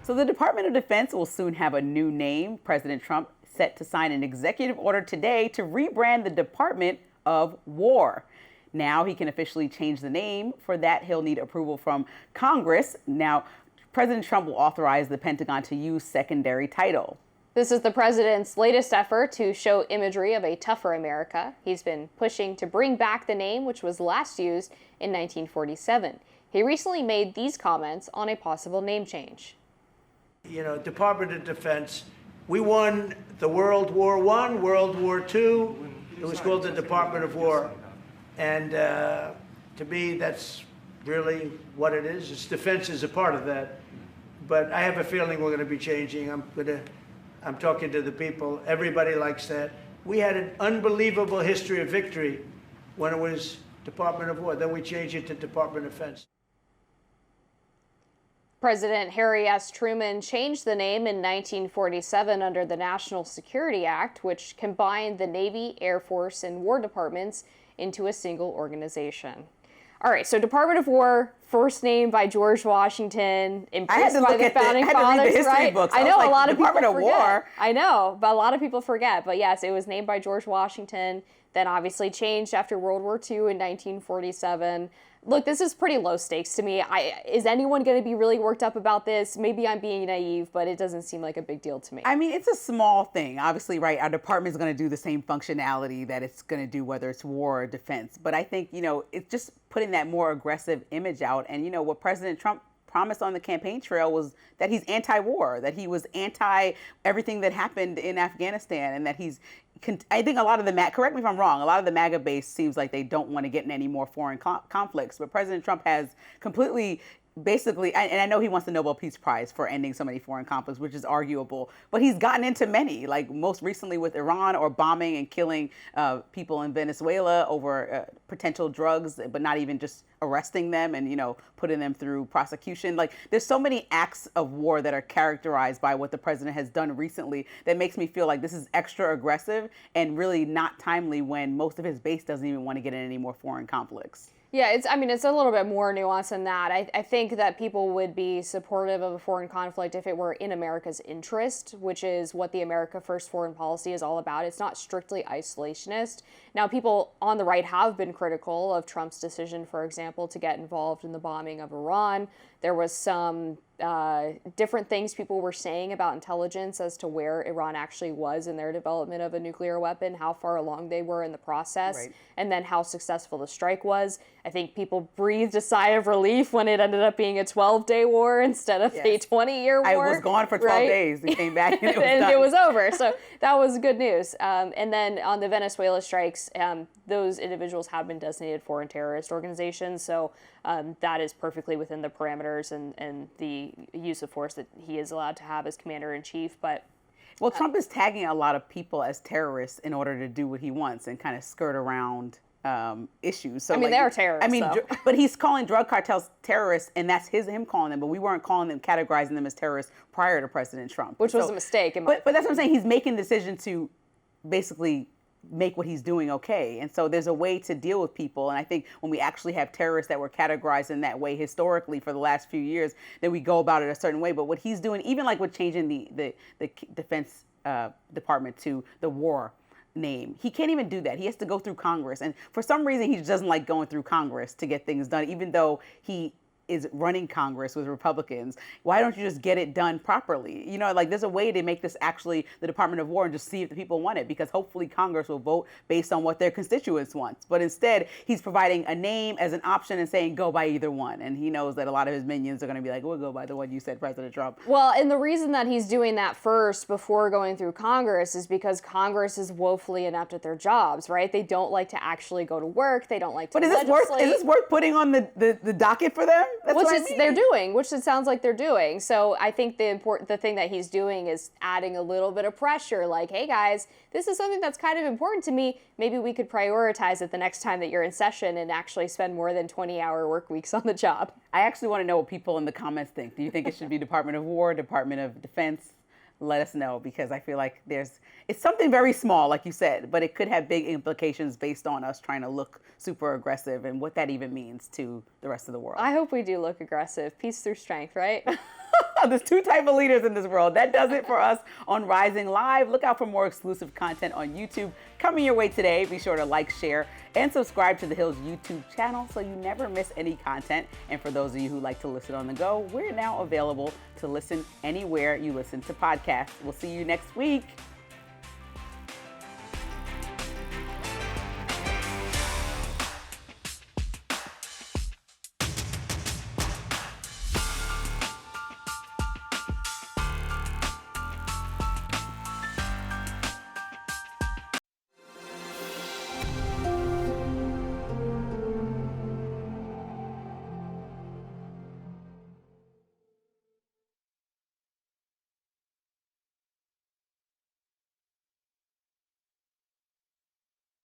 So the Department of Defense will soon have a new name. President Trump set to sign an executive order today to rebrand the Department of War. Now he can officially change the name. For that, he'll need approval from Congress. Now, President Trump will authorize the Pentagon to use secondary title. This is the president's latest effort to show imagery of a tougher America. He's been pushing to bring back the name, which was last used in 1947. He recently made these comments on a possible name change. You know, Department of Defense, we won the World War I, World War II. It was called the Department of War. And to me, that's really what it is. It's defense is a part of that. But I have a feeling we're going to be changing. I'm talking to the people. Everybody likes that. We had an unbelievable history of victory when it was Department of War. Then we changed it to Department of Defense. President Harry S. Truman changed the name in 1947 under the National Security Act, which combined the Navy, Air Force, and War Departments into a single organization. All right, so Department of War, first named by George Washington, impressed by the founding fathers, right? Books. I know a lot of people Department of War. I know, but a lot of people forget. But yes, it was named by George Washington, then obviously changed after World War II in 1947. Look, this is pretty low stakes to me. Is anyone going to be really worked up about this? Maybe I'm being naive, but it doesn't seem like a big deal to me. I mean, it's a small thing. Obviously, right, our department is going to do the same functionality that it's going to do, whether it's war or defense. But I think, you know, it's just putting that more aggressive image out. And, you know, what President Trump promised on the campaign trail was that he's anti-war, that he was anti everything that happened in Afghanistan, and that he's, I think a lot of the, correct me if I'm wrong, a lot of the MAGA base seems like they don't want to get in any more foreign conflicts, but President Trump has completely, basically, and I know he wants the Nobel Peace Prize for ending so many foreign conflicts, which is arguable, but he's gotten into many, like most recently with Iran, or bombing and killing people in Venezuela over potential drugs, but not even just arresting them and, you know, putting them through prosecution. Like, there's so many acts of war that are characterized by what the president has done recently that makes me feel like this is extra aggressive and really not timely when most of his base doesn't even want to get in any more foreign conflicts. Yeah, it's a little bit more nuanced than that. I think that people would be supportive of a foreign conflict if it were in America's interest, which is what the America First foreign policy is all about. It's not strictly isolationist. Now, people on the right have been critical of Trump's decision, for example, to get involved in the bombing of Iran. There was some different things people were saying about intelligence as to where Iran actually was in their development of a nuclear weapon, how far along they were in the process, right, and then how successful the strike was. I think people breathed a sigh of relief when it ended up being a 12-day war instead of a 20-year war. I was gone for 12 days and came back and it was and done. It was over. So that was good news. And then on the Venezuela strikes, those individuals have been designated foreign terrorist organizations. So that is perfectly within the parameters and the use of force that he is allowed to have as commander-in-chief. But well, Trump is tagging a lot of people as terrorists in order to do what he wants and kind of skirt around issues. So, I mean, they're terrorists. I mean, but he's calling drug cartels terrorists, and that's him calling them. But we weren't calling them, categorizing them as terrorists prior to President Trump, which was a mistake. But that's what I'm saying. He's making the decision to basically make what he's doing okay. And so there's a way to deal with people. And I think when we actually have terrorists that were categorized in that way historically for the last few years, then we go about it a certain way. But what he's doing, even like with changing the Defense Department to the War name, he can't even do that. He has to go through Congress. And for some reason, he doesn't like going through Congress to get things done, even though he is running Congress with Republicans. Why don't you just get it done properly? You know, like, there's a way to make this actually the Department of War and just see if the people want it, because hopefully Congress will vote based on what their constituents want. But instead, he's providing a name as an option and saying, go by either one. And he knows that a lot of his minions are going to be like, we'll go by the one you said, President Trump. Well, and the reason that he's doing that first before going through Congress is because Congress is woefully inept at their jobs, right? They don't like to actually go to work. They don't like to legislate. But is this worth putting on the docket for them? That's which what is I mean. They're doing, which it sounds like they're doing. So I think the thing that he's doing is adding a little bit of pressure, like, hey guys, this is something that's kind of important to me. Maybe we could prioritize it the next time that you're in session and actually spend more than 20-hour work weeks on the job. I actually want to know what people in the comments think. Do you think it should be Department of War, Department of Defense? Let us know, because I feel like it's something very small, like you said, but it could have big implications based on us trying to look super aggressive and what that even means to the rest of the world. I hope we do look aggressive. Peace through strength, right? There's two type of leaders in this world. That does it for us on Rising Live. Look out for more exclusive content on YouTube coming your way today. Be sure to like, share, and subscribe to The Hill's YouTube channel so you never miss any content. And for those of you who like to listen on the go, we're now available to listen anywhere you listen to podcasts. We'll see you next week.